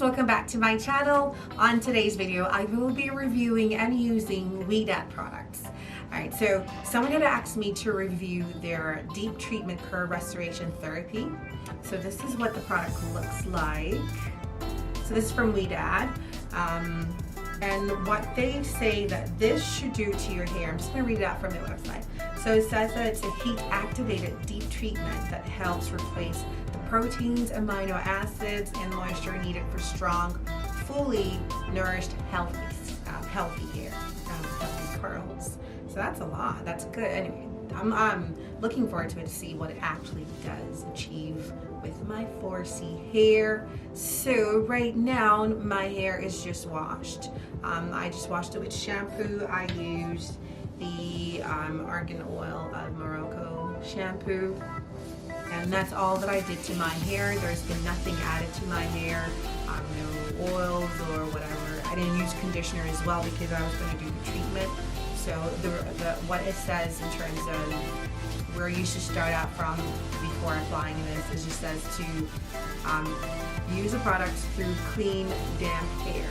welcome back to my channel. On today's video, I will be reviewing and using Ouidad products. Alright, so someone had asked me to review their Deep Treatment Curl Restoration Therapy. So this is what the product looks like. So this is from Ouidad. And what they say that this should do to your hair, I'm just going to read it out from their website. So it says that it's a heat-activated deep treatment that helps replace the proteins, amino acids, and moisture needed for strong, fully nourished, healthy hair, healthy curls. So that's a lot. That's good. Anyway, I'm looking forward to it to see what it actually does achieve with my 4C hair. So right now my hair is just washed. I just washed it with shampoo. I used the Argan oil of Morocco shampoo, and that's all that I did to my hair. There's been nothing added to my hair, no oils or whatever. I didn't use conditioner as well because I was going to do the treatment. So what it says in terms of where you should start out from before applying this is just says to use the products through clean, damp hair.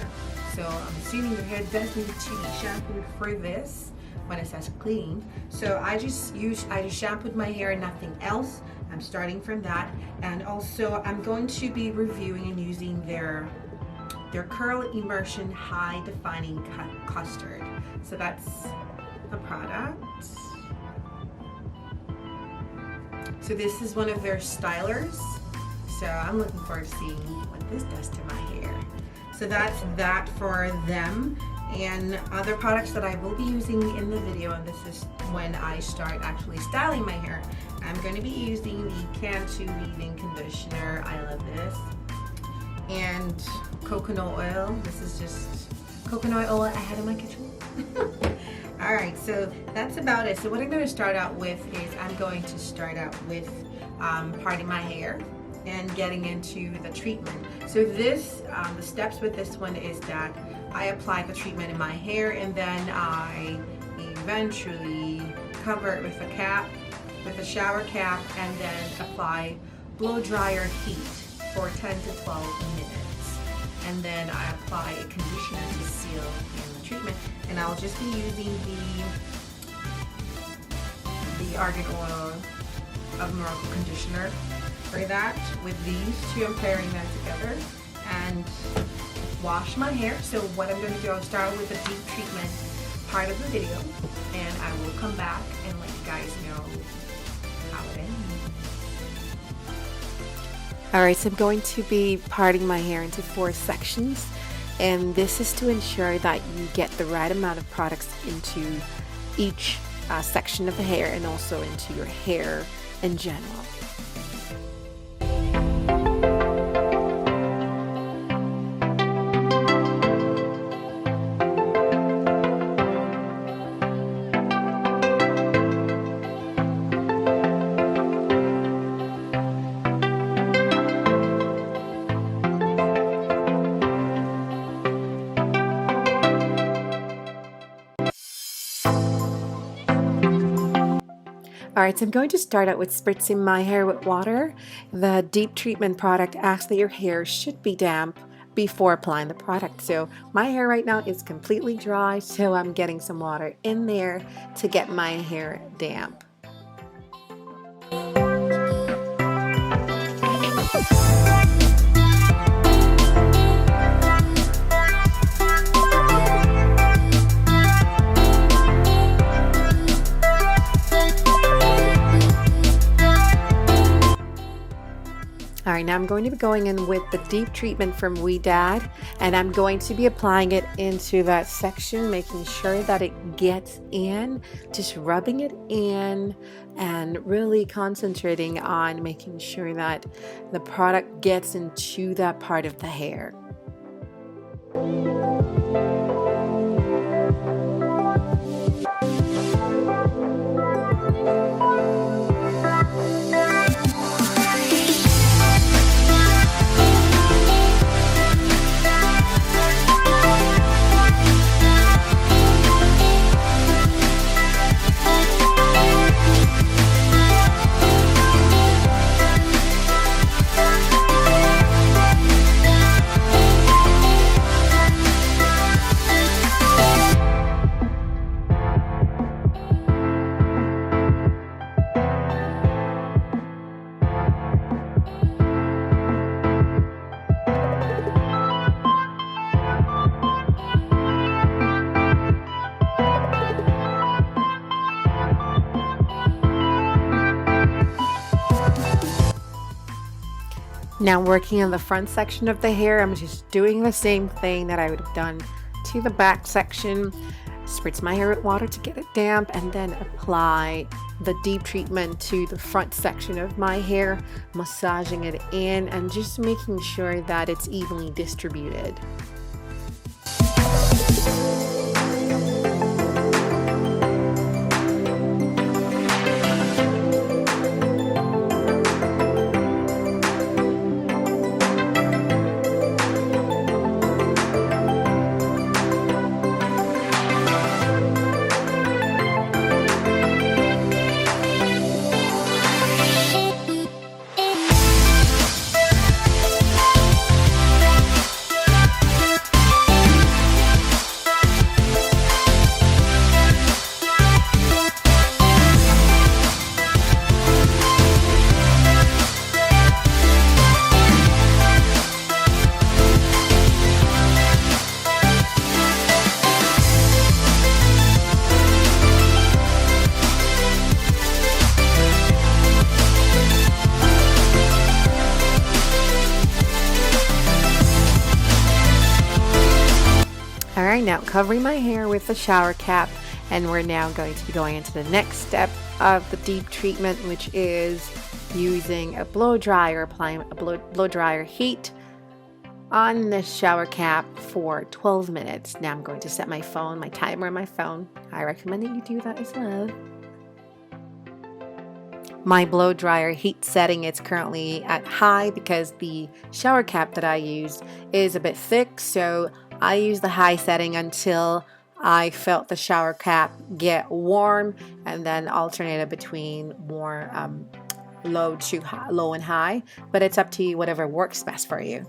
So I'm assuming your hair does need to be shampooed for this when it says clean. So I just shampooed my hair and nothing else. I'm starting from that, and also I'm going to be reviewing and using their Curl Immersion High Defining Custard. So that's the product. So this is one of their stylers. So I'm looking forward to seeing what this does to my hair. So that's that for them. And other products that I will be using in the video, and this is when I start actually styling my hair, I'm going to be using the Cantu leave-in conditioner. I love this. And coconut oil. This is just coconut oil I had in my kitchen. Alright, so that's about it. So what I'm going to start out with is I'm going to start out with parting my hair and getting into the treatment. So this, the steps with this one is that I apply the treatment in my hair, and then I eventually cover it with a cap, with a shower cap, and then apply blow dryer heat for 10 to 12 minutes. And then I apply a conditioner to seal in the treatment. And I'll just be using the Argan oil of Morocco conditioner for that. With these two, I'm pairing them together and wash my hair. So what I'm going to do, I'll start with the deep treatment part of the video, and I will come back and let you guys know how it ends. Alright, so I'm going to be parting my hair into 4 sections, and this is to ensure that you get the right amount of products into each section of the hair and also into your hair in general. Alright, so I'm going to start out with spritzing my hair with water. The deep treatment product asks that your hair should be damp before applying the product. So my hair right now is completely dry, so I'm getting some water in there to get my hair damp. Alright, now I'm going to be going in with the deep treatment from Ouidad, and I'm going to be applying it into that section, making sure that it gets in, just rubbing it in and really concentrating on making sure that the product gets into that part of the hair. Now working on the front section of the hair, I'm just doing the same thing that I would have done to the back section. Spritz my hair with water to get it damp and then apply the deep treatment to the front section of my hair, massaging it in and just making sure that it's evenly distributed. Alright, now covering my hair with the shower cap, and we're now going to be going into the next step of the deep treatment, which is using a blow dryer, applying a blow dryer heat on the shower cap for 12 minutes. Now I'm going to set my timer on my phone. I recommend that you do that as well. My blow dryer heat setting is currently at high because the shower cap that I used is a bit thick, so I use the high setting until I felt the shower cap get warm, and then alternated between more low and high, but it's up to you, whatever works best for you.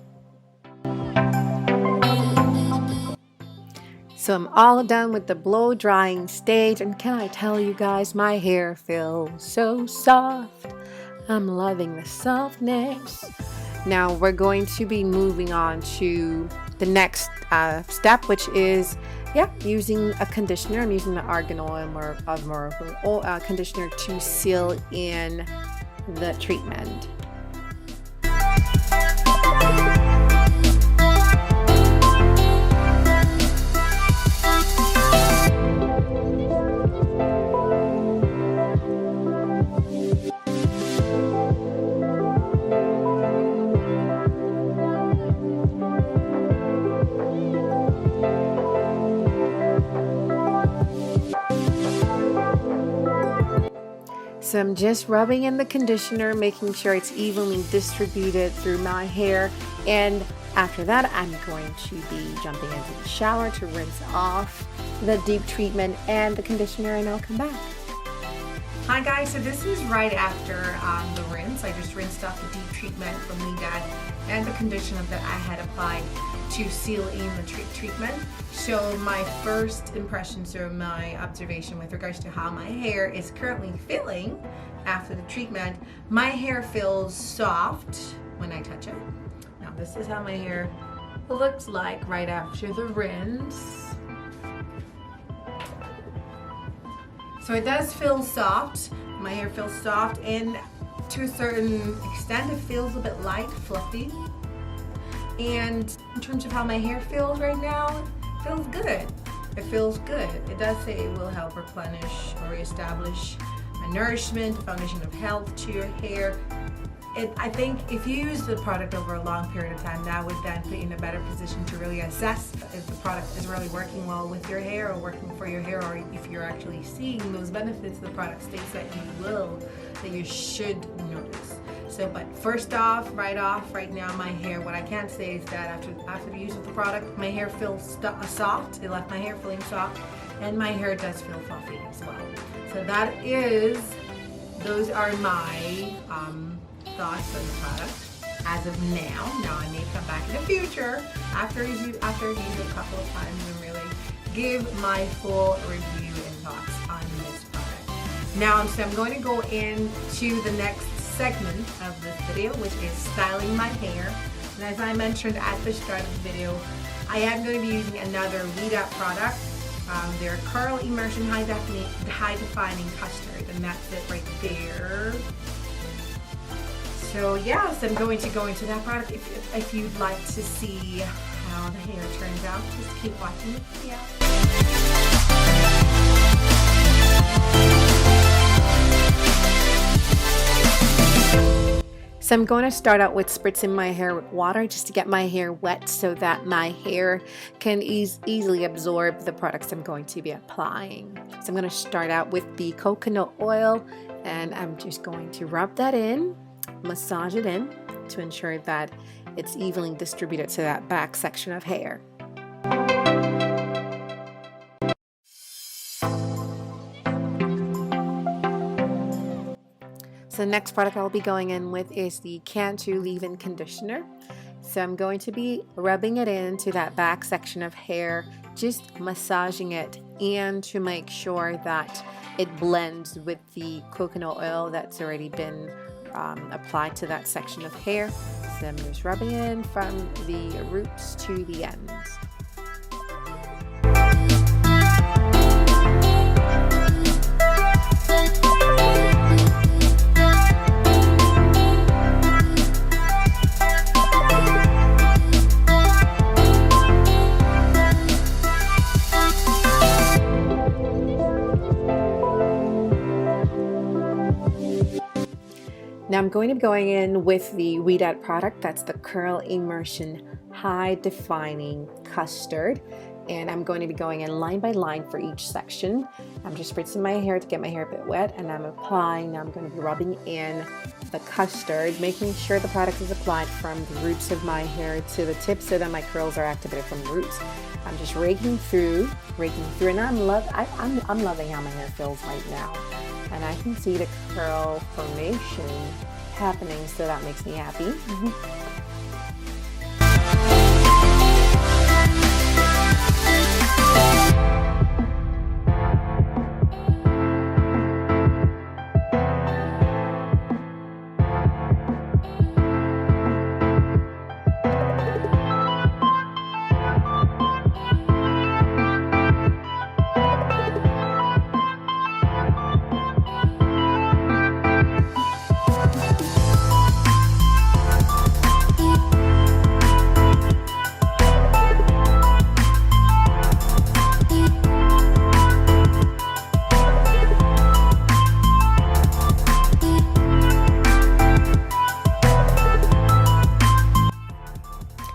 So I'm all done with the blow drying stage, and can I tell you guys, my hair feels so soft. I'm loving the softness. Now we're going to be moving on to the next step, which is using a conditioner. I'm using the Argan oil of Morocco conditioner to seal in the treatment. So I'm just rubbing in the conditioner, making sure it's evenly distributed through my hair, and after that I'm going to be jumping into the shower to rinse off the deep treatment and the conditioner, and I'll come back. Hi guys, so this is right after the rinse. I just rinsed off the deep treatment from Ouidad and the conditioner that I had applied to seal in the treatment. So my first impression, so my observation with regards to how my hair is currently feeling after the treatment, my hair feels soft when I touch it. Now this is how my hair looks like right after the rinse. So it does feel soft. My hair feels soft, and to a certain extent it feels a bit light, fluffy. And in terms of how my hair feels right now, it feels good. It feels good. It does say it will help replenish or reestablish a nourishment, a foundation of health to your hair. I think if you use the product over a long period of time, that would then put you in a better position to really assess if the product is really working well with your hair or working for your hair, or if you're actually seeing those benefits the product states that you should notice. So, but first off, right now my hair, what I can say is that after the use of the product, my hair feels soft. It left my hair feeling soft, and my hair does feel fluffy as well. So those are my thoughts on the product as of now. Now I may come back in the future after I've used it a couple of times and really give my full review and thoughts on this product. Now so I'm going to go into the next segment of this video, which is styling my hair. And as I mentioned at the start of the video, I am going to be using another Ouidad product. Their Curl Immersion High Defining Custard, and that's it right there. So So yes, I'm going to go into that product. If you'd like to see how the hair turns out, just keep watching the video. So I'm going to start out with spritzing my hair with water just to get my hair wet so that my hair can easily absorb the products I'm going to be applying. So I'm going to start out with the coconut oil, and I'm just going to rub that in, massage it in to ensure that it's evenly distributed to that back section of hair. So the next product I'll be going in with is the Cantu leave-in conditioner. So I'm going to be rubbing it into that back section of hair, just massaging it, and to make sure that it blends with the coconut oil that's already been applied to that section of hair. So I'm just rubbing it in from the roots to the ends. Now I'm going to be going in with the Ouidad product. That's the Curl Immersion High Defining Custard. And I'm going to be going in line by line for each section. I'm just spritzing my hair to get my hair a bit wet, and I'm applying. Now I'm going to be rubbing in the custard, making sure the product is applied from the roots of my hair to the tip so that my curls are activated from the roots. I'm just raking through, and I'm loving how my hair feels right now. And I can see the curl formation happening, so that makes me happy.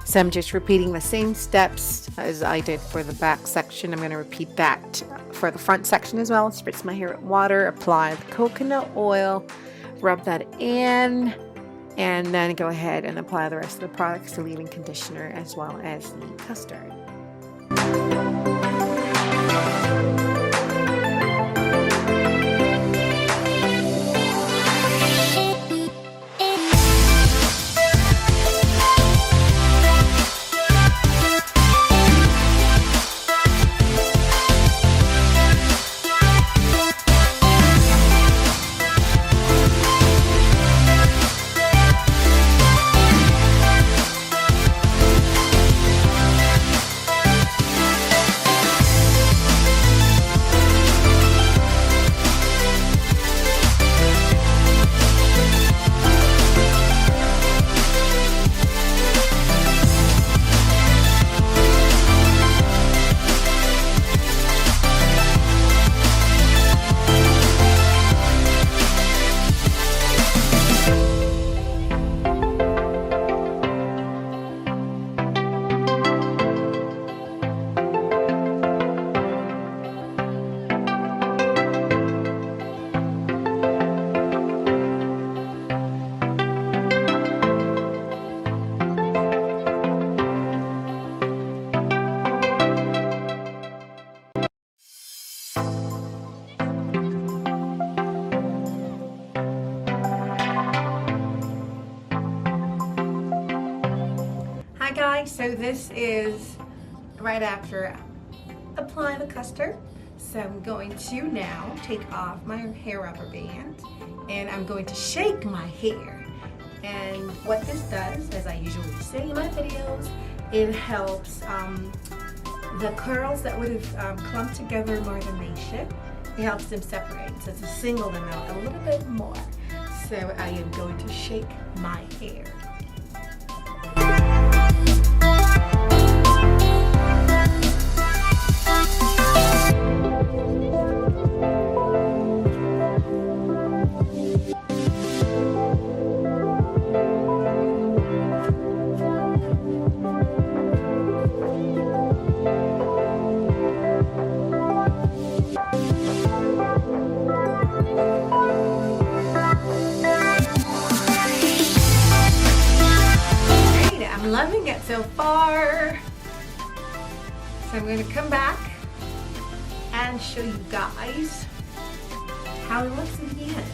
So I'm just repeating the same steps as I did for the back section. I'm going to repeat that for the front section as well. Spritz my hair with water, apply the coconut oil, rub that in, and then go ahead and apply the rest of the products, the leave-in conditioner as well as the custard. So this is right after applying the custard. So I'm going to now take off my hair rubber band, and I'm going to shake my hair. And what this does, as I usually say in my videos, it helps the curls that would have clumped together more than they should. It helps them separate, so to single them out a little bit more. So So I am going to shake my hair. Loving it so far. So I'm going to come back and show you guys how it looks in the end.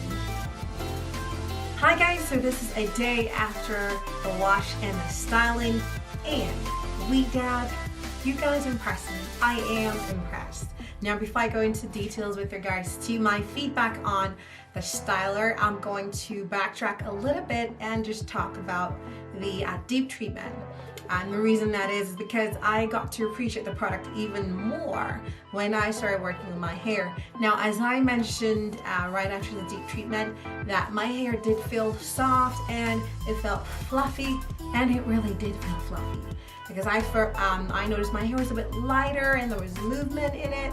Hi guys, so this is a day after the wash and the styling, and Ouidad, you guys impressed me. I am impressed. Now before I go into details with regards to my feedback on the styler, I'm going to backtrack a little bit and just talk about the deep treatment. And the reason that is because I got to appreciate the product even more when I started working with my hair. Now, as I mentioned right after the deep treatment, that my hair did feel soft and it felt fluffy, and it really did feel fluffy. Because I noticed my hair was a bit lighter and there was movement in it.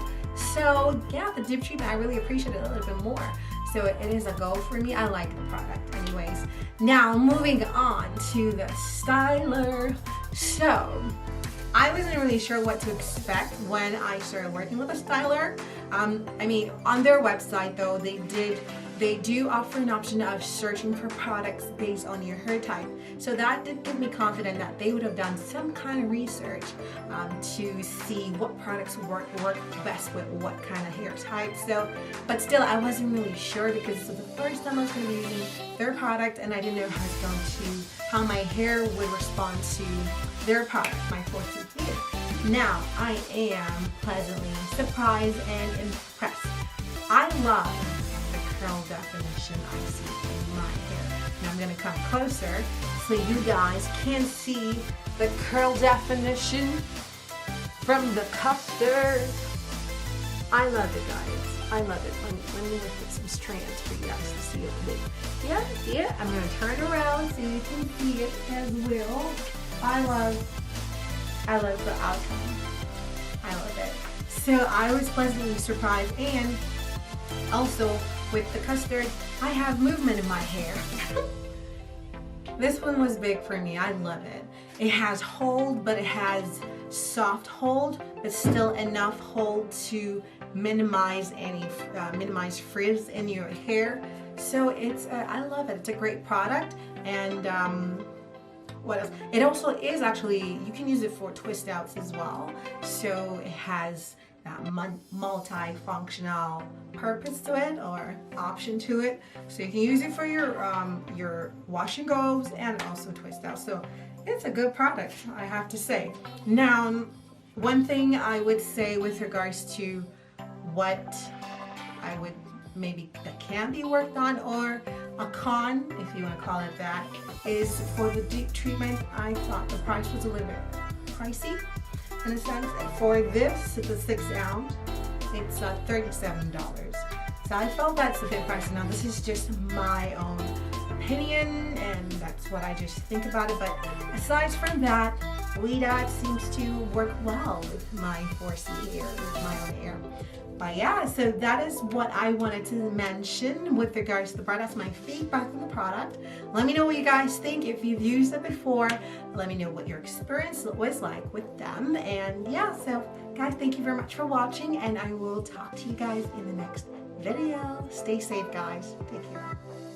So yeah, the deep treatment, I really appreciated it a little bit more. So it is a go for me. I like the product anyways. Now moving on to the styler. So I wasn't really sure what to expect when I started working with a styler. I mean, on their website though, they do offer an option of searching for products based on your hair type. So that did give me confidence that they would have done some kind of research to see what products work best with what kind of hair type. So, but still, I wasn't really sure because this was the first time I was going to be using their product, and I didn't know how my hair would respond to their product, my 4C hair. Now, I am pleasantly surprised and impressed. I love curl definition I see in my hair. Now I'm going to come closer so you guys can see the curl definition from the Custard. I love it, guys. I love it. Let me look at some strands for you guys to see it a bit. Yeah, see it? I'm going to turn around so you can see it as well. I love the outcome. I love it. So I was pleasantly surprised, and also with the Custard, I have movement in my hair. This one was big for me. I love it. It has hold, but it has soft hold, but still enough hold to minimize frizz in your hair. So I love it. It's a great product. And what else? It also is actually, you can use it for twist outs as well. So it has multi-functional purpose to it, or option to it, so you can use it for your wash and goes and also twist out. So it's a good product, I have to say. Now, one thing I would say with regards to what I would maybe that can be worked on, or a con, if you want to call it that, is for the deep treatment. I thought the price was a little bit pricey in a sense. For this, it's a 6 ounce, it's $37. So I felt that's a bit pricey. Now this is just my own opinion, and that's what I just think about it. But aside from that, Ouidad seems to work well with my 4C hair, with my own hair. But yeah, so that is what I wanted to mention with regards to the product. That's my feedback on the product. Let me know what you guys think. If you've used it before, let me know what your experience was like with them. And yeah, so guys, thank you very much for watching, and I will talk to you guys in the next video. Stay safe, guys. Take care.